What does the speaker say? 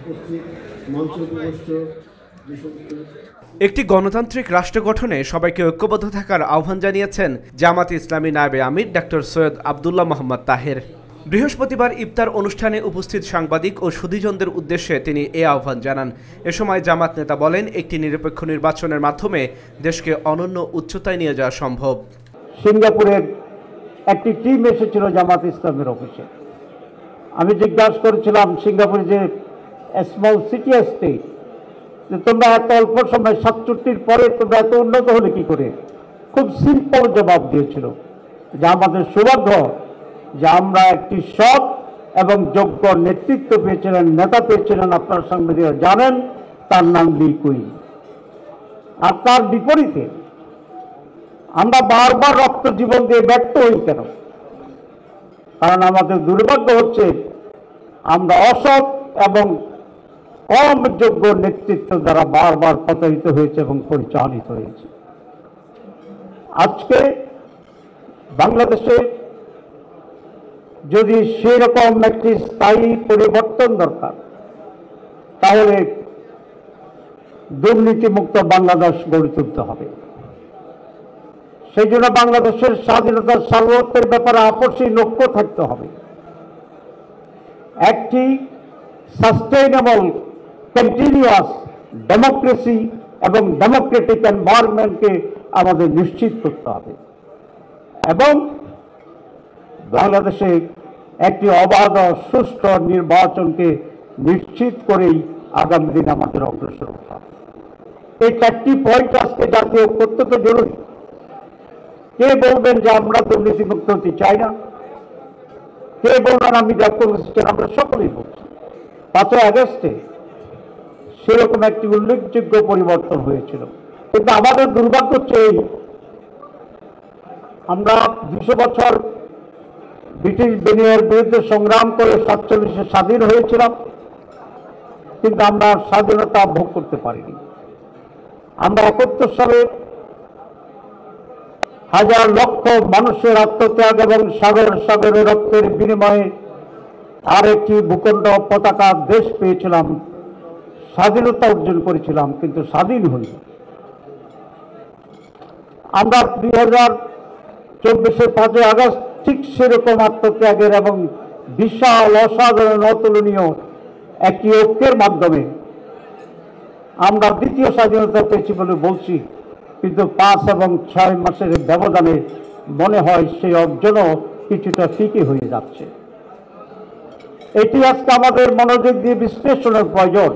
উপস্থিত মঞ্চে উপবিষ্ট যে সমস্ত একটি গণতান্ত্রিক রাষ্ট্র গঠনে সবাইকে ঐক্যবদ্ধ থাকার আহ্বান জানিয়েছেন জামাত ইসলামী নায়েবে আমির ডক্টর সৈয়দ আব্দুল্লাহ মোহাম্মদ তাহের। বৃহস্পতিবার ইফতার অনুষ্ঠানে উপস্থিত সাংবাদিক ও সুধীজনদের উদ্দেশ্যে তিনি এ আহ্বান জানান। এ সময় জামাত নেতা বলেন, একটি নিরপেক্ষ নির্বাচনের মাধ্যমে দেশকে অনন্য উচ্চতায় নিয়ে যাওয়া সম্ভব। সিঙ্গাপুরের একটি টিম এসেছিল জামাত ইসলামের অফিসে। আমি জিজ্ঞাসা করেছিলাম, সিঙ্গাপুরে যে স্মল সিটি স্টেট, যে তোমরা এত অল্প সময় 67 পরে তোমরা এত উন্নত হলে কি করে? খুব সিম্পল জবাব দিয়েছিল যে আমাদের সৌভাগ্য যে আমরা একটি সৎ এবং যোগ্য নেতৃত্ব পেয়েছিলেন, নেতা পেয়েছিলেন, আপনার সাংবাদিকরা জানেন, তার নাম লি কুই। আর তার বিপরীতে আমরা বারবার রক্ত জীবন দিয়ে ব্যর্থ হই কেন? কারণ আমাদের দুর্ভাগ্য হচ্ছে আমরা অসৎ এবং কম যোগ্য নেতৃত্ব দ্বারা বারবার পতিত হয়েছে এবং পরিচালিত হয়েছে। আজকে বাংলাদেশে যদি সেরকম একটি স্থায়ী পরিবর্তন দরকার, তাহলে দুর্নীতিমুক্ত বাংলাদেশ গড়ে তুলতে হবে। সেই জন্য বাংলাদেশের স্বাধীনতার সার্বত্বের ব্যাপারে আপসীন ঐক্য থাকতে হবে। একটি সাস্টেইনেবল কন্টিনিউয়াস ডেমোক্রেসি এবং ডেমোক্রেটিক এনভায়রনমেন্টকে আমাদের নিশ্চিত করতে হবে এবং বাংলাদেশে একটি অবাধ সুষ্ঠু নির্বাচনকে নিশ্চিত করেই আগামী দিন আমাদের অগ্রসর হতে হবে। এই 4টি পয়েন্ট আজকে জাতীয় অত্যন্ত জরুরি। কে বলবেন যে আমরা দুর্নীতিমুক্ত হতে চাই না? কে বলবেন আমি যা করছি? আমরা সকলেই বলছি। 5ই আগস্টে সেরকম একটি উল্লেখযোগ্য পরিবর্তন হয়েছিল, কিন্তু আমাদের দুর্ভাগ্য হচ্ছে এই, আমরা 200 বছর ব্রিটিশ বিনিয়োগের বিরুদ্ধে সংগ্রাম করে 47-এ স্বাধীন হয়েছিলাম, কিন্তু আমরা স্বাধীনতা ভোগ করতে পারিনি। আমরা 71 সালে হাজার লক্ষ মানুষের আত্মত্যাগ এবং সাগর সাগরের রক্তের বিনিময়ে আরেকটি ভূখণ্ড পতাকা দেশ পেয়েছিলাম, স্বাধীনতা অর্জন করেছিলাম, কিন্তু স্বাধীন হইনি। আমরা 2024-এর 5ই আগস্ট ঠিক সেরকম আত্মত্যাগের এবং বিশাল অসাধারণ অতুলনীয় একটি ঐক্যের মাধ্যমে আমরা দ্বিতীয় স্বাধীনতা পেয়েছি বলে বলছি, কিন্তু 5 এবং 6 মাসের ব্যবধানে মনে হয় সেই অর্জনও কিছুটা ফিকে হয়ে যাচ্ছে। এটি আজকে আমাদের মনোযোগ দিয়ে বিশ্লেষণের প্রয়োজন।